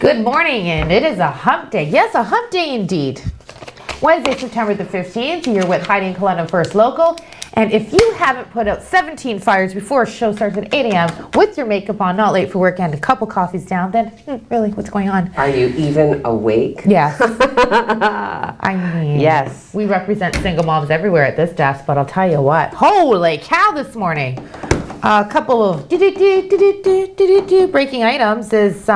Good morning, and it is a hump day. Yes, a hump day indeed. Wednesday, September the 15th, you're with Heidi and Coletta First Local. And if you haven't put out 17 fires before a show starts at 8 a.m. with your makeup on, not late for work, and a couple coffees down, then really, what's going on? Are you even awake? Yes. I mean, yes. We represent single moms everywhere at this desk, but I'll tell you what. Holy cow this morning. A couple of breaking items is,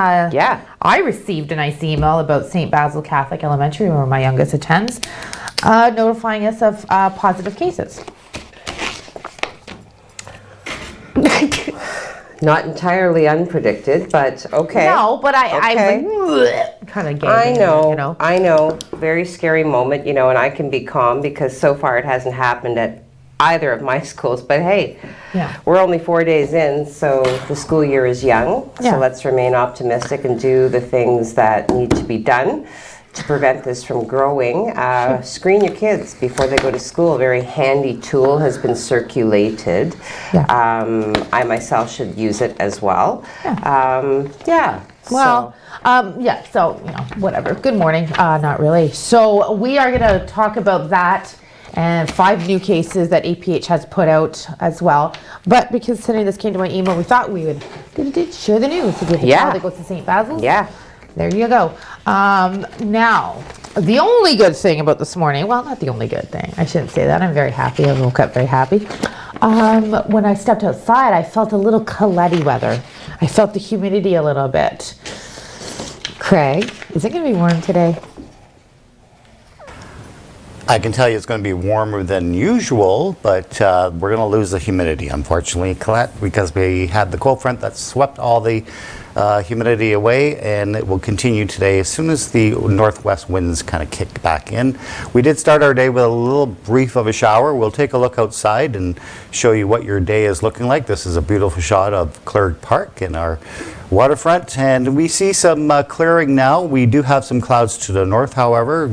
I received a nice email about St. Basil Catholic Elementary, where my youngest attends, notifying us of positive cases. Not entirely unpredicted, but okay. No, but I was like, kind of I know. I know. Very scary moment, and I can be calm because so far it hasn't happened at either of my schools. But hey, we're only 4 days in, so the school year is young. So let's remain optimistic and do the things that need to be done to prevent this from growing. Screen your kids before they go to school. A very handy tool has been circulated. I myself should use it as well. So whatever. Good morning. Not really. So we are going to talk about that and 5 new cases that APH has put out as well. But because today this came to my email, we thought we would share the news. So we have a child that goes to St. Basil's. There you go. Now, the only good thing about this morning, well, not the only good thing. I shouldn't say that. I'm very happy. I woke up very happy. When I stepped outside, I felt a little Coletti weather. I felt the humidity a little bit. Craig, is it going to be warm today? I can tell you it's going to be warmer than usual, but we're going to lose the humidity, unfortunately, Colette, because we had the cold front that swept all the humidity away, and it will continue today as soon as the northwest winds kind of kick back in. We did start our day with a little brief of a shower. We'll take a look outside and show you what your day is looking like. This is a beautiful shot of Clergue Park in our waterfront, and we see some clearing now. We do have some clouds to the north, however.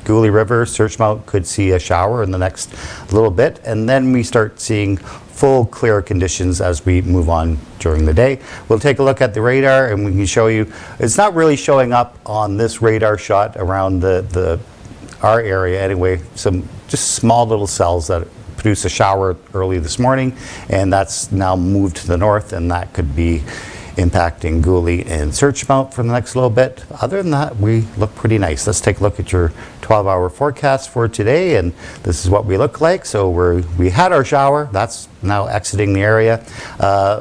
Gooley River, Searchmount could see a shower in the next little bit, and then we start seeing full clear conditions as we move on during the day. We'll take a look at the radar and we can show you, it's not really showing up on this radar shot around our area anyway, some just small little cells that produced a shower early this morning, and that's now moved to the north, and that could be impacting Gooley and Searchmount for the next little bit. Other than that, we look pretty nice. Let's take a look at your 12-hour forecast for today, and this is what we look like. So we had our shower. That's now exiting the area,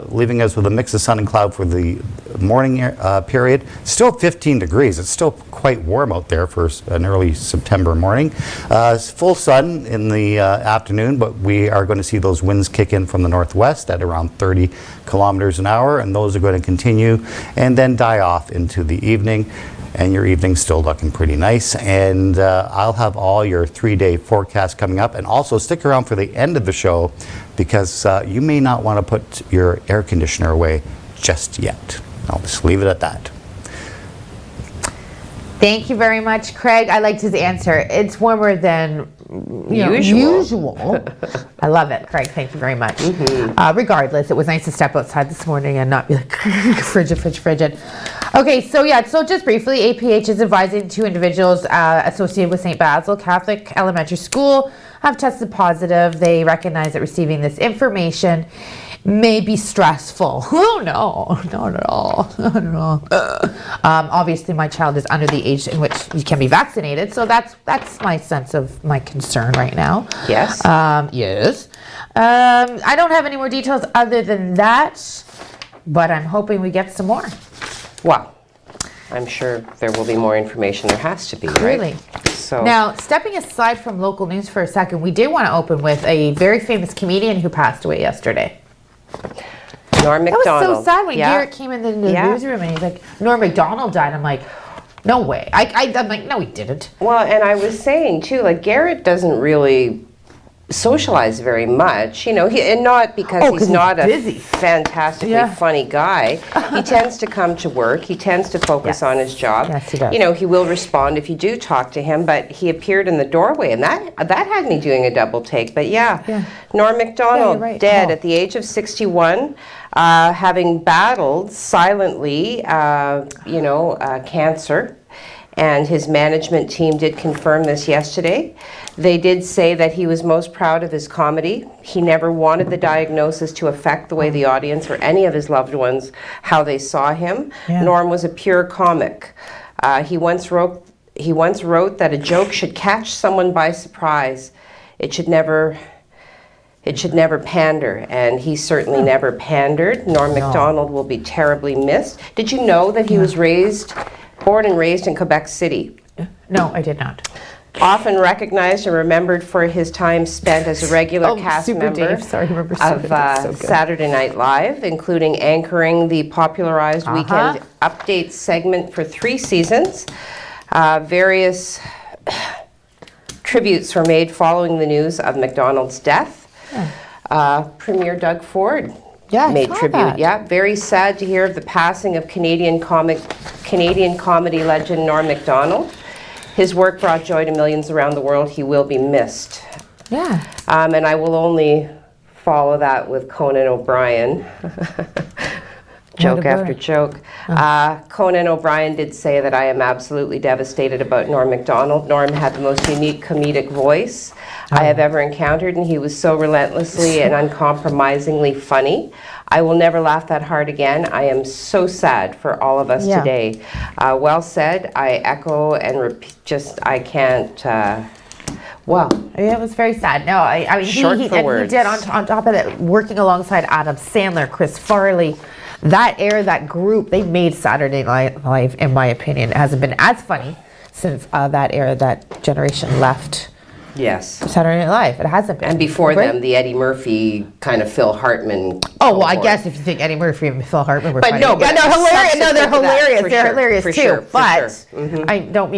leaving us with a mix of sun and cloud for the morning period. Still 15 degrees. It's still quite warm out there for an early September morning. Full sun in the afternoon, but we are going to see those winds kick in from the northwest at around 30 kilometers an hour, and those are going to continue and then die off into the evening. And your evening's still looking pretty nice. And I'll have all your 3-day forecasts coming up. And also stick around for the end of the show, because you may not want to put your air conditioner away just yet. I'll just leave it at that. Thank you very much, Craig. I liked his answer. It's warmer than usual. I love it, Craig. Thank you very much. Regardless, it was nice to step outside this morning and not be like frigid. Okay, so just briefly, APH is advising 2 individuals associated with St. Basil Catholic Elementary School have tested positive. They recognize that receiving this information may be stressful. Oh no, not at all. Not at all. Obviously, my child is under the age in which he can be vaccinated, so that's my sense of my concern right now. Yes. Yes. I don't have any more details other than that, but I'm hoping we get some more. Well, I'm sure there will be more information. There has to be, right? Really? So now, stepping aside from local news for a second, we did want to open with a very famous comedian who passed away yesterday. Norm Macdonald. That was so sad when Garrett came in the newsroom and he's like, Norm Macdonald died. I'm like, no way. I'm like, no, he didn't. Well, and I was saying too, like, Garrett doesn't really socialize very much, and not because he's not busy. a fantastically funny guy. He tends to come to work. He tends to focus on his job. Yes, he does. He will respond if you do talk to him, but he appeared in the doorway, and that had me doing a double take. But Norm Macdonald, dead at the age of 61, having battled silently, cancer. And his management team did confirm this yesterday. They did say that he was most proud of his comedy. He never wanted the diagnosis to affect the way the audience or any of his loved ones, how they saw him. Norm was a pure comic. He once wrote that a joke should catch someone by surprise. It should never pander, and he certainly never pandered. Norm Macdonald will be terribly missed. Did you know that he was born and raised in Quebec City? No, I did not. Often recognized and remembered for his time spent as a regular cast member of Saturday Night Live, including anchoring the popularized Weekend Update segment for 3 seasons. Various tributes were made following the news of Macdonald's death. Premier Doug Ford made tribute. Very sad to hear of the passing of Canadian comedy legend Norm Macdonald. His work brought joy to millions around the world. He will be missed. And I will only follow that with Conan O'Brien. Joke after joke. Conan O'Brien did say that I am absolutely devastated about Norm Macdonald. Norm had the most unique comedic voice I have ever encountered, and he was so relentlessly and uncompromisingly funny. I will never laugh that hard again. I am so sad for all of us today. Well said. I echo and repeat. I can't. It was very sad. No, I mean, he did on top of that, working alongside Adam Sandler, Chris Farley. That era, that group, they made Saturday Night Live, in my opinion. It hasn't been as funny since that era, that generation left. Saturday Night Live. It hasn't been. And before them, the Eddie Murphy kind of Phil Hartman. I guess if you think Eddie Murphy and Phil Hartman were funny. They're hilarious. No, they're hilarious. They're hilarious too. Sure, but I don't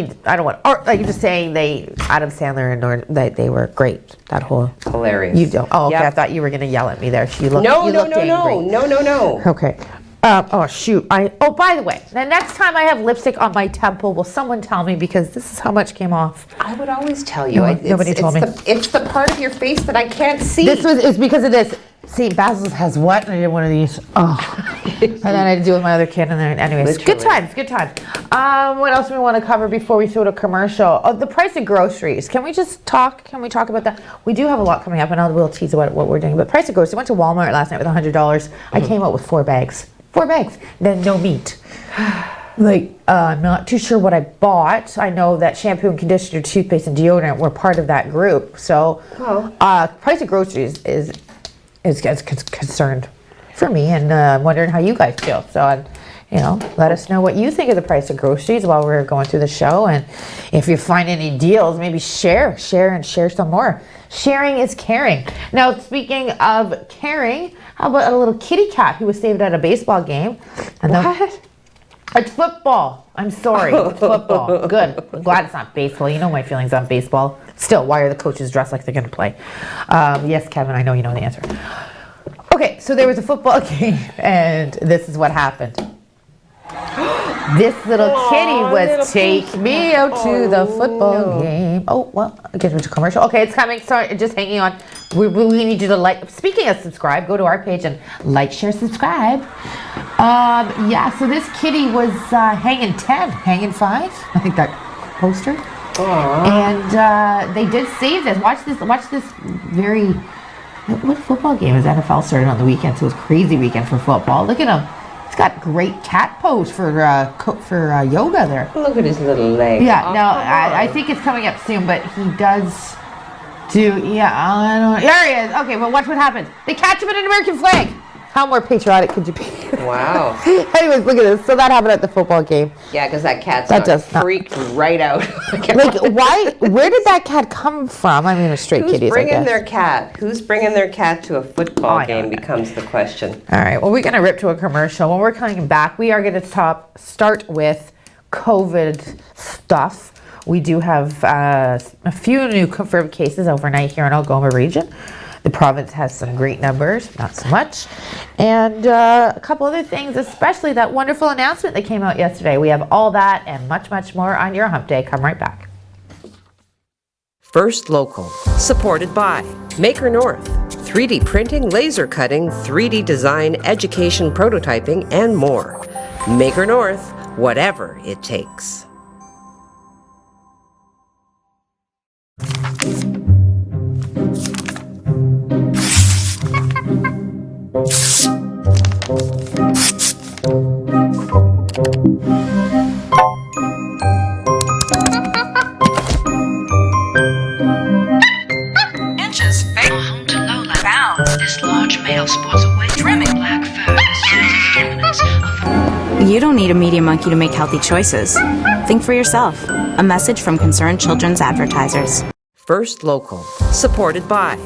want. You're just saying Adam Sandler and Norm, they were great. That whole hilarious. You don't. Oh, okay. I thought you were going to yell at me there. You looked angry. No. Okay. Shoot. By the way, the next time I have lipstick on my temple, will someone tell me, because this is how much came off? I would always tell you. Nobody told me. It's the part of your face that I can't see. It's because of this. St. Basil's has what? And I did one of these. And then I had to do it with my other kid. And then, anyways, Literally. Good times. What else do we want to cover before we throw to commercial? The price of groceries. Can we talk about that? We do have a lot coming up, and we'll tease about what we're doing. But price of groceries. I went to Walmart last night with $100. I came out with 4 bags. 4 bags. Then no meat. I'm not too sure what I bought. I know that shampoo and conditioner, toothpaste, and deodorant were part of that group. So, price of groceries is concerned for me, and I'm wondering how you guys feel. So, let us know what you think of the price of groceries while we're going through the show, and if you find any deals, maybe share some more. Sharing is caring. Now, speaking of caring, how about a little kitty cat who was saved at a baseball game? And what? It's football. I'm sorry. It's football. Good. I'm glad it's not baseball. You know my feelings on baseball. Still, why are the coaches dressed like they're going to play? Yes, Kevin, I know you know the answer. Okay, so there was a football game, and this is what happened. This little kitty was take me out to the football game. Oh, well, I'll get into commercial. Okay, it's coming. Sorry, just hanging on. We need you to like. Speaking of subscribe, go to our page and like, share, subscribe. So this kitty was hanging 10, hanging 5. I think that poster. Aww. And they did save this. Watch this very. What football game is NFL started on the weekend? So it was a crazy weekend for football. Look at him. He's got great cat pose for yoga there. Look at his little leg. Yeah, I think it's coming up soon, but he does do. Yeah, I don't know. There he is. Okay, but watch what happens. They catch him in an American flag. How more patriotic could you be? Wow. Anyways, look at this. So that happened at the football game. Yeah, because that cat's freaked right out. Why? Where did that cat come from? I mean, a stray kitty. Who's bringing their cat to a football game becomes the question. All right. Well, we're going to rip to a commercial. When we're coming back, we are going to start with COVID stuff. We do have a few new confirmed cases overnight here in Algoma region. The province has some great numbers, not so much. And a couple other things, especially that wonderful announcement that came out yesterday. We have all that and much, much more on your Hump Day. Come right back. First Local, supported by Maker North, 3D printing, laser cutting, 3D design, education prototyping, and more. Maker North, whatever it takes. This large male sports a wide trimming black fur dominance over. You don't need a media monkey to make healthy choices. Think for yourself. A message from Concerned Children's Advertisers. First Local, supported by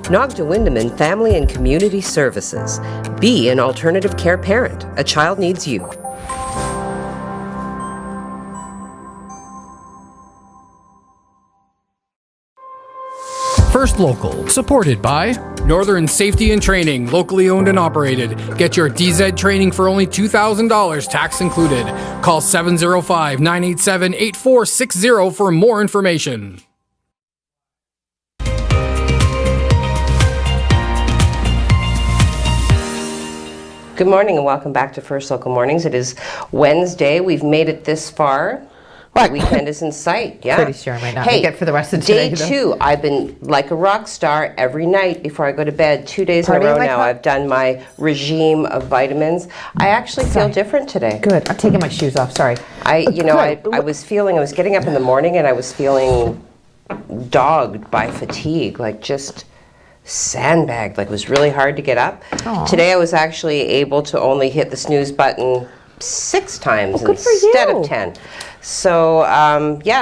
Nogda Windeman Family and Community Services. Be an alternative care parent. A child needs you. First Local, supported by Northern Safety and Training, locally owned and operated. Get your DZ training for only $2,000, tax included. Call 705-987-8460 for more information. Good morning and welcome back to First Local Mornings. It is Wednesday. We've made it this far. The weekend is in sight, yeah. Pretty sure I might not make it for the rest of today. Day 2, I've been like a rock star every night before I go to bed. 2 days in a row now. I've done my regime of vitamins. I actually feel different today. Good. I'm taking my shoes off. Sorry. I was getting up in the morning and I was feeling dogged by fatigue, like just sandbagged, like it was really hard to get up. Aww. Today I was actually able to only hit the snooze button 6 times instead of 10. So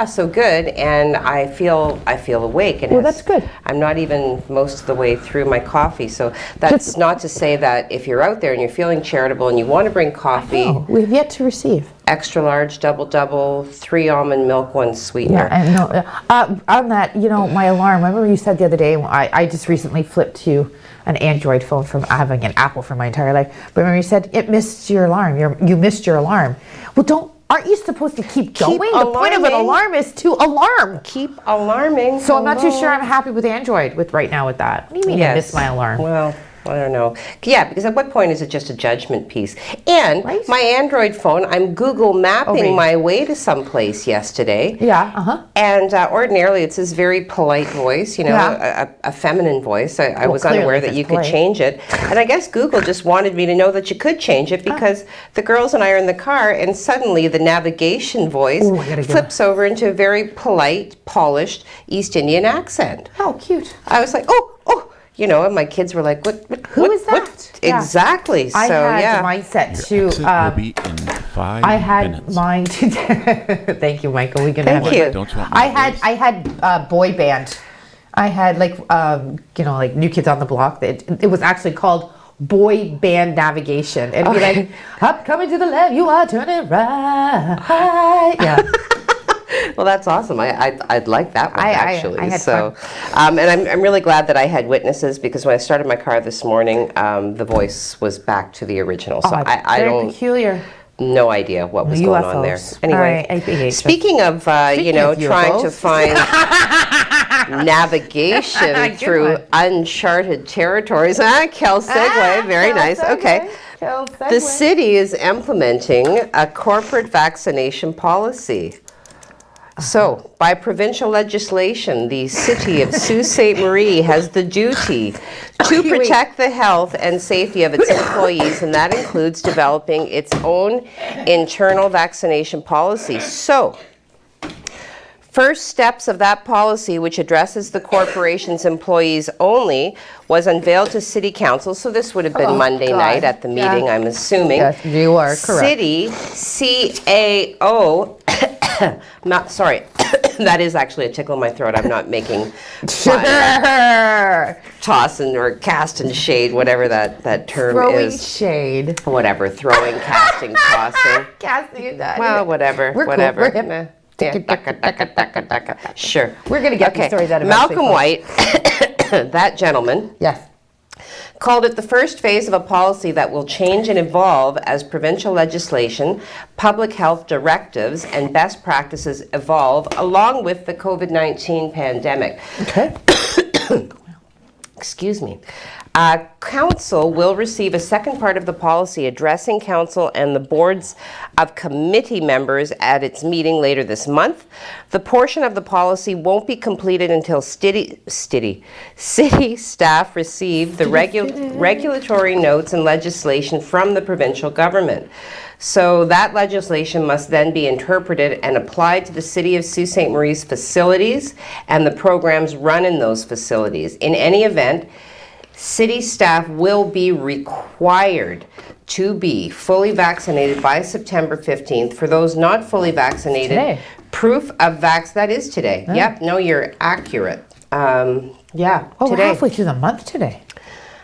so good, and I feel awake. And that's good. I'm not even most of the way through my coffee, so that's not to say that if you're out there and you're feeling charitable and you want to bring coffee, we've yet to receive extra large, double, 3 almond milk, 1 sweetener. Yeah, I know. On that, my alarm. Remember you said the other day, I just recently flipped to an Android phone from having an Apple for my entire life. But remember you said it missed your alarm. You missed your alarm. Well, aren't you supposed to keep going? The point of an alarm is to alarm. Keep alarming. So I'm not too sure I'm happy with Android right now with that. What do you mean I missed my alarm? Well, I don't know. Yeah, because at what point is it just a judgment piece? And my Android phone, I'm Google mapping my way to someplace yesterday. Yeah, And ordinarily it's this very polite voice, a feminine voice. I was unaware that you could change it. And I guess Google just wanted me to know that you could change it because the girls and I are in the car and suddenly the navigation voice flips over into a very polite, polished East Indian accent. Oh, cute. I was like, oh. And my kids were like, Who is that? What? Yeah. Exactly. I had mine set to. Will be in 5 I had minutes. mine to. Thank you, Michael. We can have Thank you. Don't you want I had boy band. I had like New Kids on the Block. It was actually called Boy Band Navigation, and be like, up coming to the left, you are turning right. Yeah. Well, that's awesome. I'd like that one, actually. I had fun. And I'm really glad that I had witnesses because when I started my car this morning, the voice was back to the original. So I don't. Peculiar. No idea what was going on there. Anyway, speaking of trying to find navigation through uncharted territories. Kel segue, very nice. Okay. The city is implementing a corporate vaccination policy. So, by provincial legislation, the city of Sault Ste. Marie has the duty to protect the health and safety of its employees, and that includes developing its own internal vaccination policy. So, first steps of that policy, which addresses the corporation's employees only, was unveiled to City Council. So this would have been Monday night at the meeting, I'm assuming. Yes, you are correct. City CAO. Sorry, that is actually a tickle in my throat. I'm not making tossing or cast and shade, whatever that term throwing is. Shade. Whatever, throwing, casting, tossing. Casting and that. Well, whatever, We're whatever. Cool. We're hip. Sure. We're going to get these stories out of Malcolm White, that gentleman, Yes. called it the first phase of a policy that will change and evolve as provincial legislation, public health directives, and best practices evolve along with the COVID-19 pandemic. Okay. Excuse me. Council will receive a second part of the policy addressing Council and the boards of committee members at its meeting later this month. The portion of the policy won't be completed until city staff receive the regulatory notes and legislation from the provincial government. So that legislation must then be interpreted and applied to the City of Sault Ste. Marie's facilities and the programs run in those facilities. In any event, city staff will be required to be fully vaccinated by September 15th. For those not fully vaccinated, Today. proof of that is today. Yeah. Yep, no, you're accurate. Oh, today. we're halfway through the month today.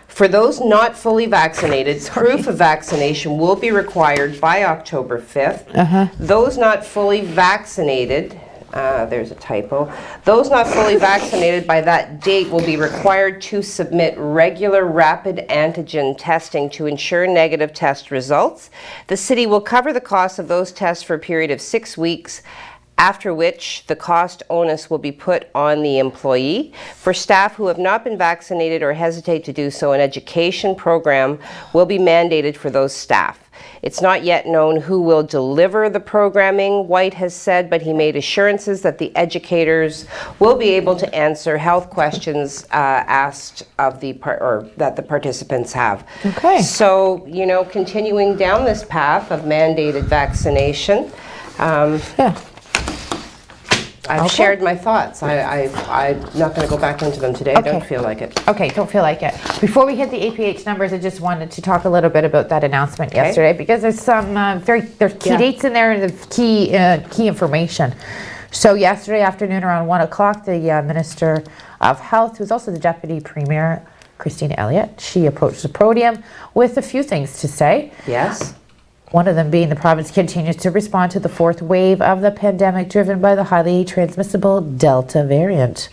For those not fully vaccinated, proof of vaccination will be required by October 5th. Those not fully vaccinated, there's a typo. Those not fully vaccinated by that date will be required to submit regular rapid antigen testing to ensure negative test results. The city will cover the cost of those tests for a period of 6 weeks, after which the cost onus will be put on the employee. For staff who have not been vaccinated or hesitate to do so, an education program will be mandated for those staff. It's not yet known who will deliver the programming, White has said, but he made assurances that the educators will be able to answer health questions asked of that the participants have. Okay. So, continuing down this path of mandated vaccination, Yeah. I've shared my thoughts. I'm not going to go back into them today. I Okay. don't feel like it. Okay, don't feel like it. Before we hit the APH numbers, I just wanted to talk a little bit about that announcement yesterday, because there's some there's key dates in there and key information. So yesterday afternoon around 1 o'clock, the Minister of Health, who's also the Deputy Premier, Christina Elliott, she approached the podium with a few things to say. Yes. One of them being the province continues to respond to the fourth wave of the pandemic driven by the highly transmissible Delta variant.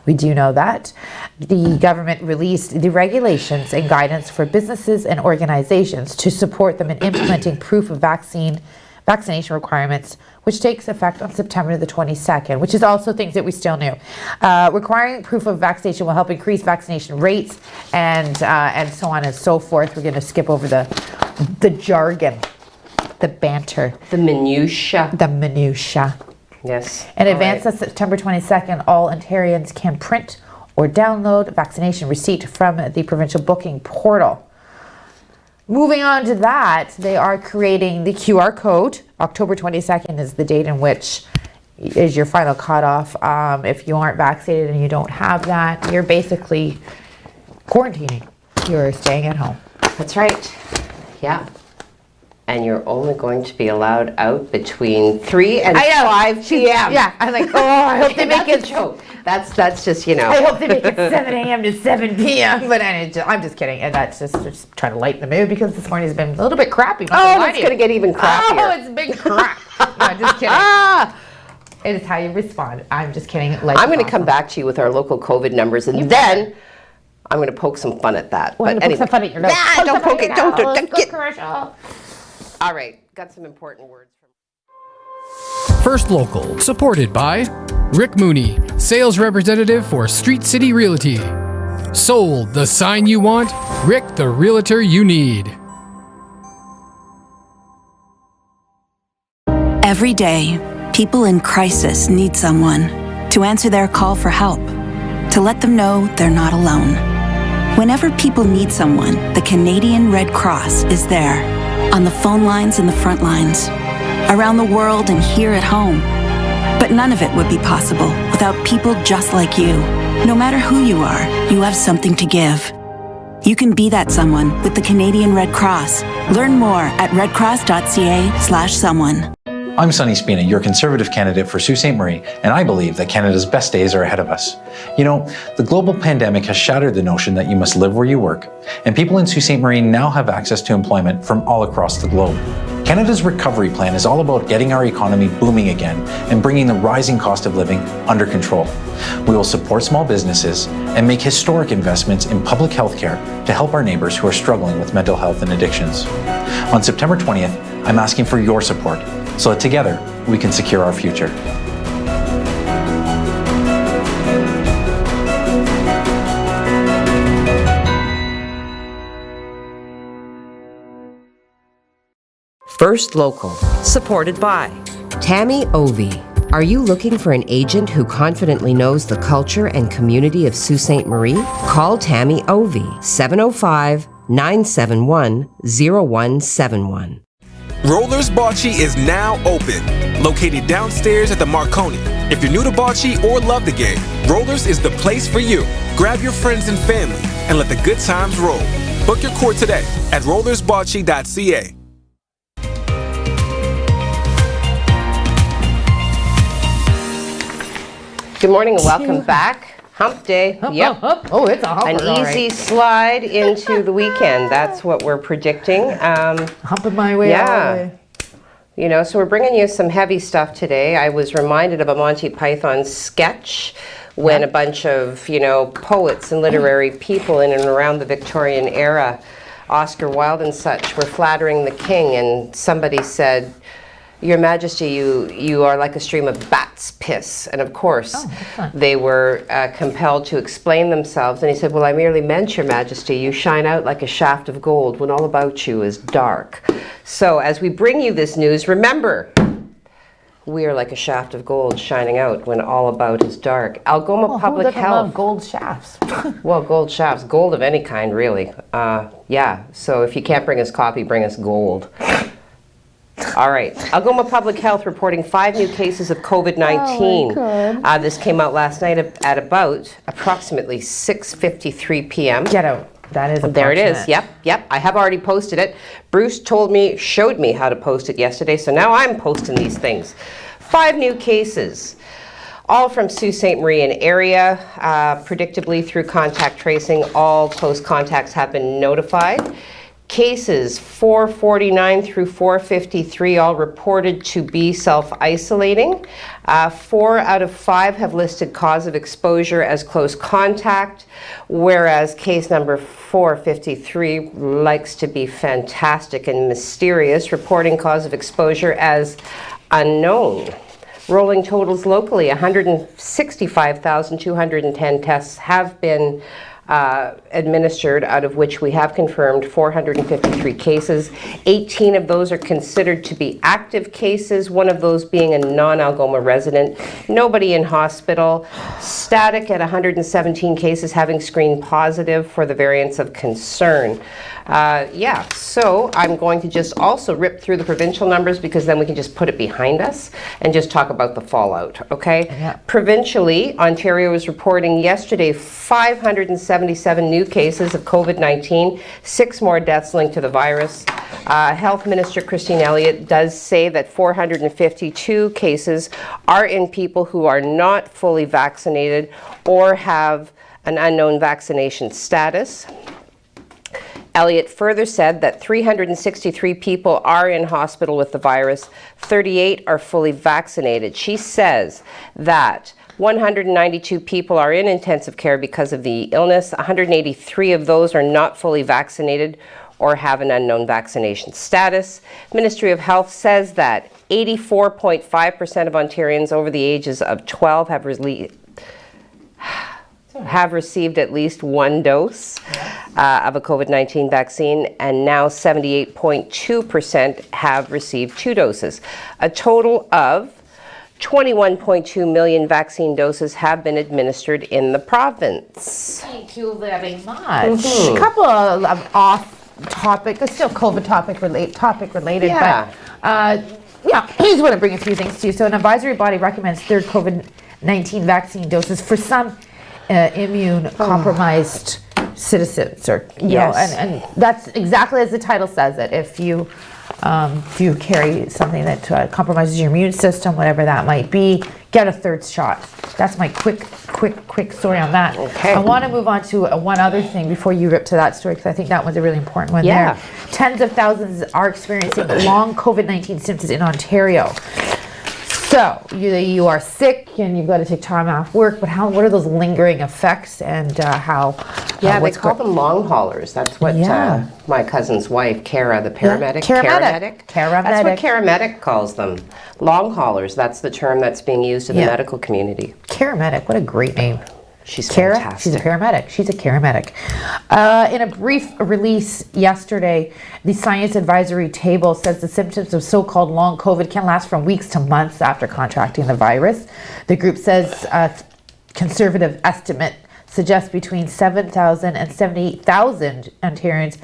We do know that. The government released the regulations and guidance for businesses and organizations to support them in implementing proof of vaccination requirements, which takes effect on September the 22nd, which is also things that we still knew. Requiring proof of vaccination will help increase vaccination rates and so on and so forth. We're going to skip over the jargon. The banter. The minutiae. The minutiae. Yes. In advance of September 22nd, all Ontarians can print or download vaccination receipt from the provincial booking portal. Moving on to that, they are creating the QR code. October 22nd is the date in which is your final cutoff. If you aren't vaccinated and you don't have that, you're basically quarantining. You're staying at home. That's right. Yeah. And you're only going to be allowed out between 3 and 5 p.m. Yeah, I'm like, oh, I hope they make it. Joke. That's just I hope they make it 7 a.m. to 7 p.m. But I'm just kidding, and that's just trying to lighten the mood because this morning has been a little bit crappy. It's going to get even crappier. Oh, it's been crap. No, just kidding. It is how you respond. I'm just kidding. I'm going to come back to you with our local COVID numbers, and then I'm going to poke some fun at that. But anyway, poke some fun at your nose. Nah, don't poke it. Don't get commercial. All right, got some important words. First Local, supported by Rick Mooney, sales representative for Street City Realty. Sold, the sign you want, Rick, the realtor you need. Every day, people in crisis need someone to answer their call for help, to let them know they're not alone. Whenever people need someone, the Canadian Red Cross is there. On the phone lines and the front lines, around the world and here at home. But none of it would be possible without people just like you. No matter who you are, you have something to give. You can be that someone with the Canadian Red Cross. Learn more at redcross.ca/someone. I'm Sonny Spina, your Conservative candidate for Sault Ste. Marie, and I believe that Canada's best days are ahead of us. You know, the global pandemic has shattered the notion that you must live where you work, and people in Sault Ste. Marie now have access to employment from all across the globe. Canada's recovery plan is all about getting our economy booming again and bringing the rising cost of living under control. We will support small businesses and make historic investments in public health care to help our neighbors who are struggling with mental health and addictions. On September 20th, I'm asking for your support so that together we can secure our future. First Local, supported by Tammy Ovey. Are you looking for an agent who confidently knows the culture and community of Sault Ste. Marie? Call Tammy Ovey, 705-971-0171. Rollers Bocce is now open, located downstairs at the Marconi. If you're new to bocce or love the game, Rollers is the place for you. Grab your friends and family and let the good times roll. Book your court today at rollersbocce.ca. Good morning and welcome back. Hump day. Yep. Oh, it's a humper. An easy slide into the weekend. That's what we're predicting. Humping my way all the way. You know, so we're bringing you some heavy stuff today. I was reminded of a Monty Python sketch when a bunch of, poets and literary people in and around the Victorian era, Oscar Wilde and such, were flattering the king, and somebody said, "Your Majesty, you are like a stream of bat's piss." And of course, they were compelled to explain themselves. And he said, "Well, I merely meant, Your Majesty, you shine out like a shaft of gold when all about you is dark." So as we bring you this news, remember, we are like a shaft of gold shining out when all about is dark. Algoma Public Health. Love gold shafts? Well, gold shafts, gold of any kind, really. Yeah, so if you can't bring us coffee, bring us gold. All right. Algoma Public Health reporting 5 new cases of COVID-19. Oh, this came out last night at about approximately 6:53 p.m. Get out. That is There it is. Yep. I have already posted it. Bruce showed me how to post it yesterday, so now I'm posting these things. 5 new cases, all from Sault Ste. Marie and area. Predictably, through contact tracing, all close contacts have been notified. Cases 449 through 453 all reported to be self-isolating. 4 out of 5 have listed cause of exposure as close contact, whereas case number 453 likes to be fantastic and mysterious, reporting cause of exposure as unknown. Rolling totals locally, 165,210 tests have been administered, out of which we have confirmed 453 cases. 18 of those are considered to be active cases, one of those being a non-Algoma resident. Nobody in hospital. Static at 117 cases, having screened positive for the variants of concern. So I'm going to just also rip through the provincial numbers, because then we can just put it behind us and just talk about the fallout, okay? Yeah. Provincially, Ontario was reporting yesterday 577 new cases of COVID-19, 6 more deaths linked to the virus. Health Minister Christine Elliott does say that 452 cases are in people who are not fully vaccinated or have an unknown vaccination status. Elliott further said that 363 people are in hospital with the virus, 38 are fully vaccinated. She says that 192 people are in intensive care because of the illness. 183 of those are not fully vaccinated or have an unknown vaccination status. Ministry of Health says that 84.5% of Ontarians over the ages of 12 have received at least 1 dose of a COVID-19 vaccine, and now 78.2% have received 2 doses. A total of 21.2 million vaccine doses have been administered in the province. Thank you very much. A couple of off-topic, but still COVID topic related. Yeah. But I just want to bring a few things to you. So an advisory body recommends 3rd COVID-19 vaccine doses for some immune-compromised citizens, or you know, and that's exactly as the title says it. If you Do you carry something that compromises your immune system, whatever that might be, get a third shot. That's my quick story on that. Okay. I want to move on to one other thing before you rip to that story, because I think that one's a really important one there. Tens of thousands are experiencing long COVID-19 symptoms in Ontario. So you are sick and you've got to take time off work, but what are those lingering effects and how? Yeah, they call them long haulers. That's what my cousin's wife, Kara, the paramedic. Paramedic. That's what Paramedic calls them. Long haulers. That's the term that's being used in the medical community. Paramedic. What a great name. She's Kara, fantastic. she's a paramedic. She's a paramedic. In a brief release yesterday, the Science Advisory Table says the symptoms of so-called long COVID can last from weeks to months after contracting the virus. The group says a conservative estimate suggests between 7,000 and 78,000 Ontarians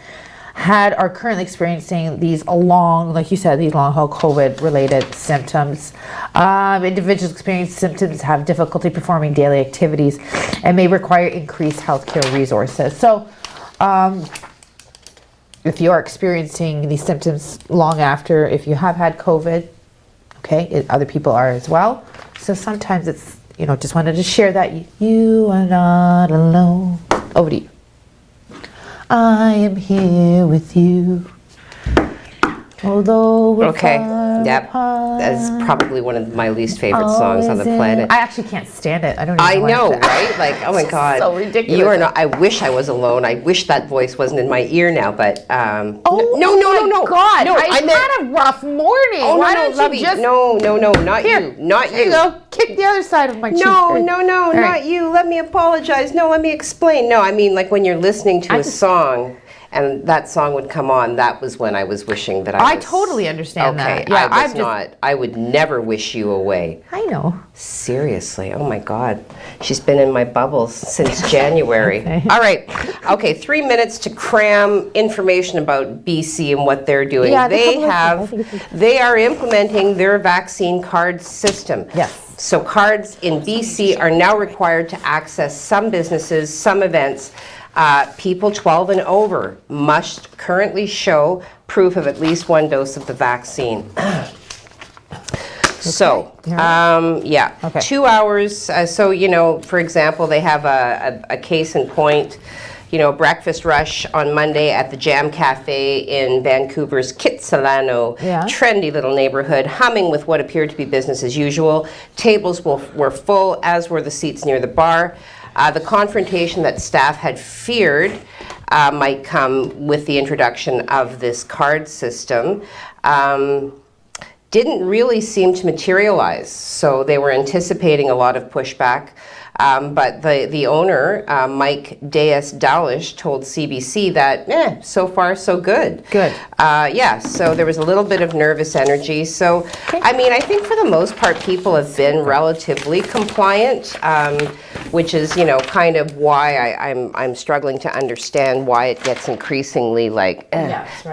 are currently experiencing these long, like you said, these long-haul COVID-related symptoms. Individuals experiencing symptoms have difficulty performing daily activities and may require increased healthcare resources. So, if you are experiencing these symptoms long after, if you have had COVID, okay, other people are as well. So sometimes it's, just wanted to share that you are not alone. Over to you. I am here with you. Although we're far that's probably one of my least favorite songs on the planet. I actually can't stand it. I don't even I know, right? Like, oh my God. So ridiculous. You are not, I wish I was alone. I wish that voice wasn't in my ear now, but no. God, No, I had a rough morning. Oh, Why no, don't Lovey. you just... No, not Here, you. Not there you go. Kick the other side of my cheek. No, All not right. you. Let me apologize. No, let me explain. No, I mean, like when you're listening to a song and that song would come on, that was when I was wishing that I was... I totally understand that. Okay, yeah, I would never wish you away. I know. Seriously, oh my God. She's been in my bubbles since January. Okay. All right, okay, 3 minutes to cram information about BC and what they're doing. Yeah, they are implementing their vaccine card system. Yes. So cards in BC are now required to access some businesses, some events. People 12 and over must currently show proof of at least one dose of the vaccine. So, 2 hours. So, for example, they have a case in point. Breakfast rush on Monday at the Jam Cafe in Vancouver's Kitsilano, trendy little neighborhood, humming with what appeared to be business as usual. Tables were full, as were the seats near the bar. The confrontation that staff had feared might come with the introduction of this card system didn't really seem to materialize. So they were anticipating a lot of pushback. But the owner, Mike Dias-Dalish, told CBC that, so far so good. Good. So there was a little bit of nervous energy. So, I mean, I think for the most part, people have been relatively compliant, which is, kind of why I'm struggling to understand why it gets increasingly like,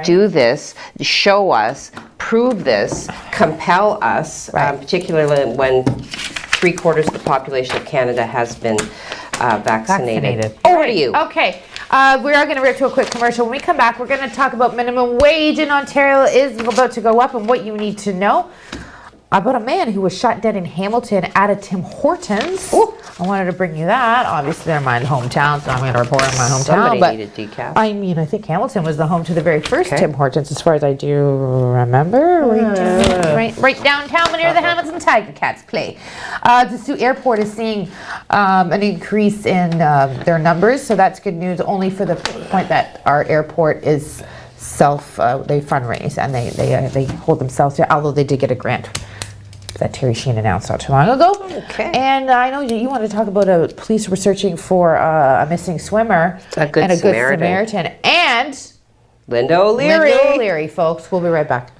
do this, show us, prove this, compel us, particularly when 3/4 of the population of Canada has been vaccinated. Over to you. Okay. We are going to rip to a quick commercial. When we come back, we're going to talk about minimum wage in Ontario is about to go up and what you need to know about a man who was shot dead in Hamilton at a Tim Hortons. Ooh. I wanted to bring you that. Obviously, they're my hometown, so I'm going to report on my hometown. Somebody needed decaf. I mean, I think Hamilton was the home to the very first Tim Hortons, as far as I do remember. Right downtown near the Hamilton Tiger Cats play. The Sault Airport is seeing an increase in their numbers, so that's good news, only for the point that our airport is they fundraise and they hold themselves to, although they did get a grant that Terry Sheen announced not too long ago. Okay. And I know you want to talk about police were searching for a missing swimmer. A good Samaritan. And Linda O'Leary. Folks. We'll be right back.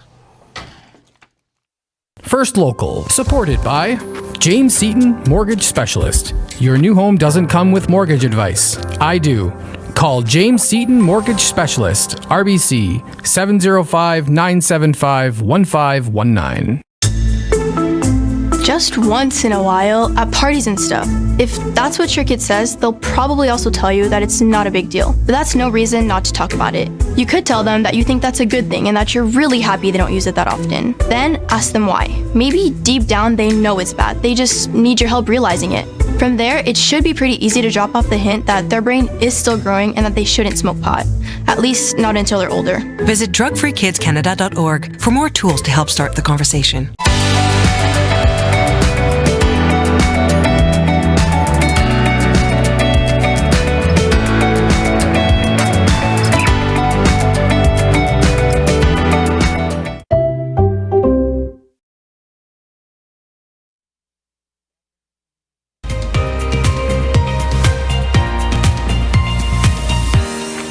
First Local, supported by James Seton Mortgage Specialist. Your new home doesn't come with mortgage advice. I do. Call James Seton Mortgage Specialist, RBC 705-975-1519. just once in a while at parties and stuff. If that's what your kid says, they'll probably also tell you that it's not a big deal. But that's no reason not to talk about it. You could tell them that you think that's a good thing and that you're really happy they don't use it that often. Then ask them why. Maybe deep down they know it's bad. They just need your help realizing it. From there, it should be pretty easy to drop off the hint that their brain is still growing and that they shouldn't smoke pot. At least not until they're older. Visit drugfreekidscanada.org for more tools to help start the conversation.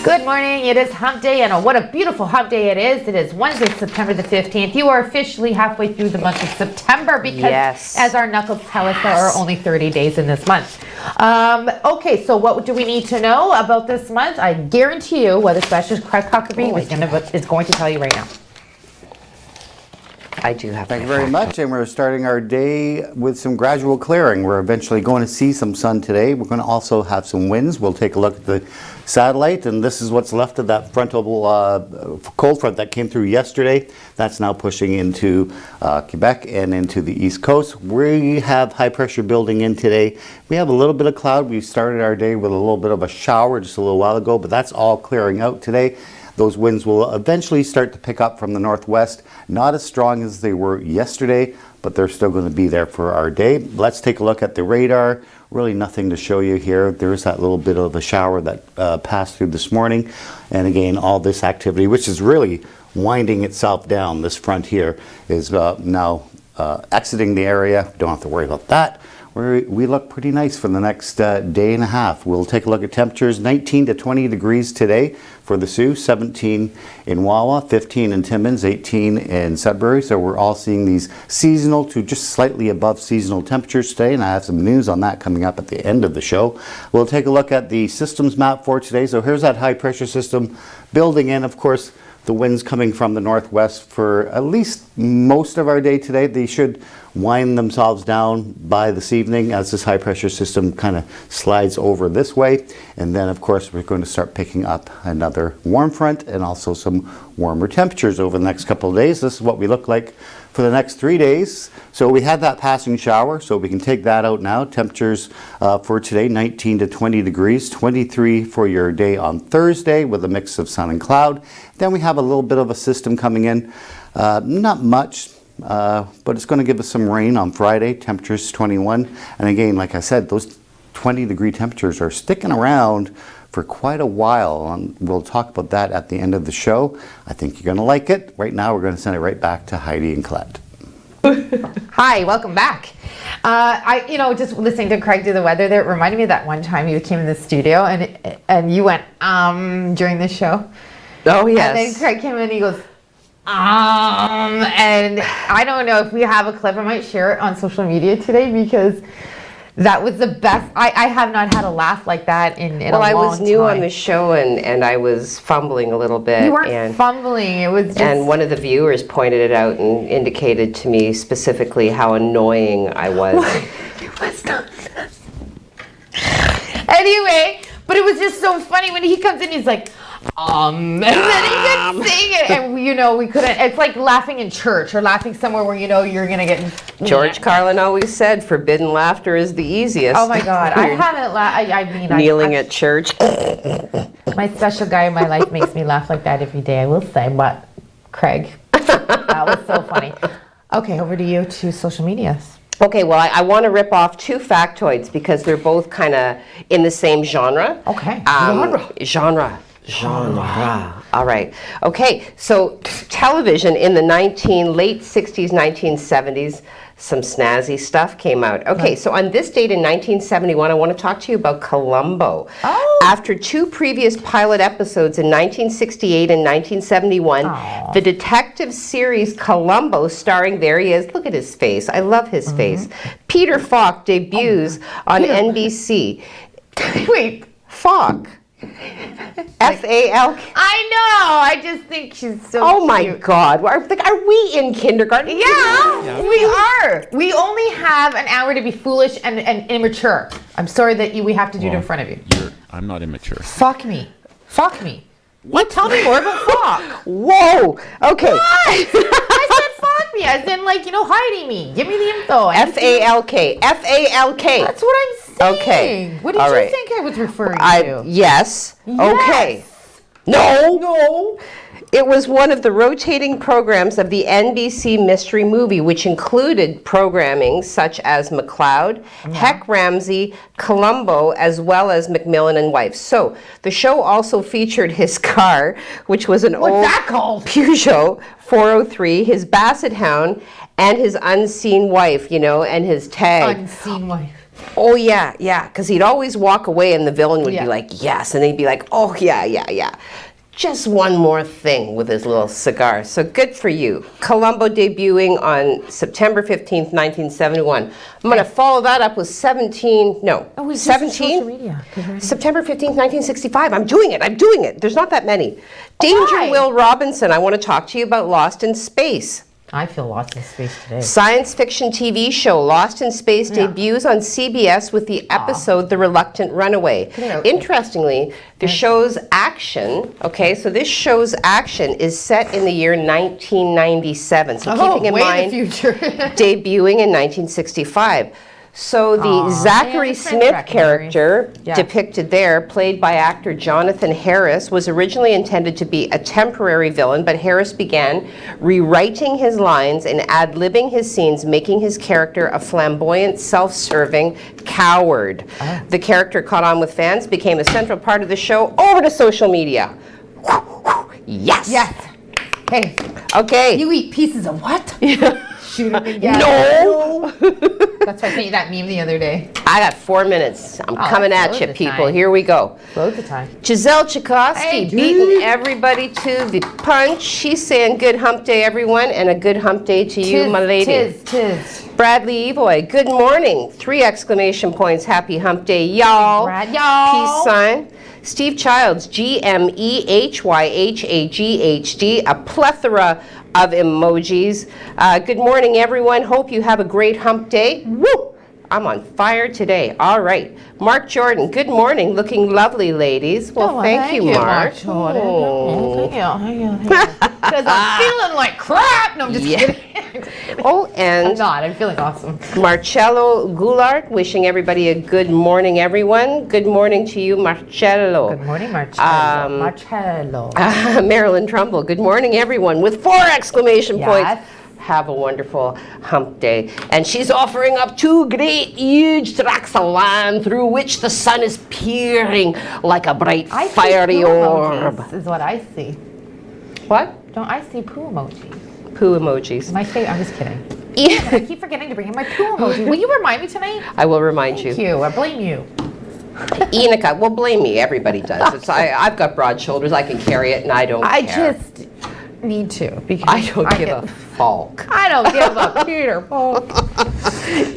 Good morning. It is hump day, and what a beautiful hump day it is. It is Wednesday, September the 15th. You are officially halfway through the month of September because, as our knuckles tell us, there are only 30 days in this month. Okay, so what do we need to know about this month? I guarantee you, weather specialist Craig Huckabee is going to tell you right now. I do have. Thank you very much, and we're starting our day with some gradual clearing. We're eventually going to see some sun today. We're going to also have some winds. We'll take a look at the satellite, and this is what's left of that frontal cold front that came through yesterday. That's now pushing into Quebec and into the East Coast. We have high pressure building in today. We have a little bit of cloud. We started our day with a little bit of a shower just a little while ago, but that's all clearing out today. Those winds will eventually start to pick up from the northwest. Not as strong as they were yesterday, but they're still going to be there for our day. Let's take a look at the radar. Really nothing to show you here. There's that little bit of a shower that passed through this morning. And again, all this activity, which is really winding itself down. This front here is now exiting the area. Don't have to worry about that. We look pretty nice for the next day and a half. We'll take a look at temperatures. 19 to 20 degrees today for the Sault, 17 in Wawa, 15 in Timmins, 18 in Sudbury. So we're all seeing these seasonal to just slightly above seasonal temperatures today, and I have some news on that coming up at the end of the show. We'll take a look at the systems map for today. So here's that high pressure system building in. Of course, the winds coming from the northwest for at least most of our day today. They should wind themselves down by this evening as this high pressure system kind of slides over this way. And then of course we're going to start picking up another warm front and also some warmer temperatures over the next couple of days. This is what we look like for the next 3 days. So we had that passing shower, so we can take that out now. Temperatures for today, 19 to 20 degrees, 23 for your day on Thursday with a mix of sun and cloud. Then we have a little bit of a system coming in, not much, but it's going to give us some rain on Friday. Temperatures 21. And again, like I said, those 20-degree temperatures are sticking around for quite a while, and we'll talk about that at the end of the show. I think you're going to like it. Right now, we're going to send it right back to Heidi and Colette. Hi, welcome back. Just listening to Craig do the weather there, it reminded me of that one time you came in the studio and you went during the show. Oh yes. And then Craig came in and he goes and I don't know if we have a clip. I might share it on social media today because that was the best. I have not had a laugh like that in a long time. Well, I was new on the show and I was fumbling a little bit. You weren't fumbling. It was just... And one of the viewers pointed it out and indicated to me specifically how annoying I was. It was not. Anyway, but it was just so funny when he comes in, he's like, and then he gets saying it, and we couldn't. It's like laughing in church or laughing somewhere where you're gonna get. George Carlin always said, "Forbidden laughter is the easiest." Oh my God, I haven't laughed. Kneeling at church. My special guy in my life makes me laugh like that every day. I will say, but Craig, that was so funny. Okay, over to you to social media. Okay, well, I want to rip off two factoids because they're both kind of in the same genre. Okay, genre. All right. Okay, so television in the late 60s, 1970s, some snazzy stuff came out. Okay, so on this date in 1971, I want to talk to you about Columbo. Oh. After two previous pilot episodes in 1968 and 1971, the detective series Columbo, starring, there he is, look at his face, I love his face, Peter Falk debuts on NBC. Wait, Falk. F-A-L-K. I know. I just think she's so Oh my cute. God. Are we in kindergarten? Yeah, we are. We only have an hour to be foolish and immature. I'm sorry that we have to do it in front of you. I'm not immature. Fuck me. Fuck me. What? Tell me more about fuck. Whoa. Okay. What? I said fuck me, as in like, hiding me. Give me the info. F-A-L-K. F-A-L-K. That's what I'm saying. Okay. What did All you right. think I was referring to? Yes. Okay. No. It was one of the rotating programs of the NBC Mystery Movie, which included programming such as McCloud, Heck Ramsey, Columbo, as well as Macmillan and Wife. So the show also featured his car, which was an old Peugeot 403, his Basset Hound, and his unseen wife, and his tag. Unseen wife. Oh, yeah, because he'd always walk away and the villain would be like, yes. And they'd be like, oh, yeah. Just one more thing with his little cigar. So good for you. Columbo debuting on September 15th, 1971. I'm going to follow that up with 17. Social media. September 15th, 1965. I'm doing it. There's not that many. Danger Will Robinson. I want to talk to you about Lost in Space. I feel lost in space today. Science fiction TV show Lost in Space debuts on CBS with the episode The Reluctant Runaway. Interestingly, the show's action, so this show's action is set in the year 1997. So keeping in mind, debuting in 1965. So the Zachary Smith character depicted there, played by actor Jonathan Harris, was originally intended to be a temporary villain, but Harris began rewriting his lines and ad-libbing his scenes, making his character a flamboyant, self-serving coward. The character caught on with fans, became a central part of the show. Over to social media. Yes. Hey. Okay. You eat pieces of what? Shoot him again. No. That's why I sent you that meme the other day. I got 4 minutes. I'm coming at you, people. Here we go. Loads of time. Giselle Tchaikovsky beating everybody to the punch. She's saying good hump day, everyone, and a good hump day to you, my lady. Tis. Bradley Evoy, good morning. 3 exclamation points. Happy hump day, y'all. Brad, y'all. Peace sign. Steve Childs, GMEHYHAGHD, a plethora of emojis. Good morning, everyone. Hope you have a great hump day. Woo! I'm on fire today. All right. Mark Jordan, good morning. Looking lovely, ladies. Well, thank you, Mark. Jordan. Thank you. Because I'm feeling like crap. No, I'm just kidding. And I'm feeling awesome. Marcello Goulart, wishing everybody a good morning, everyone. Good morning to you, Marcello. Good morning, Marcello. Marilyn Trumbull, good morning, everyone, with 4 exclamation points. Have a wonderful hump day. And she's offering up 2 great, huge tracts of land through which the sun is peering like a bright, fiery orb. This is what I see. What? Don't I see poo emojis? Poo emojis. I'm just kidding. I keep forgetting to bring in my poo emoji. Will you remind me tonight? I will remind you. Thank you. I blame you. Enica, well, blame me. Everybody does. I've got broad shoulders. I can carry it, and I don't care. I just need to. Because I don't give a falk. I don't give a Peter falk.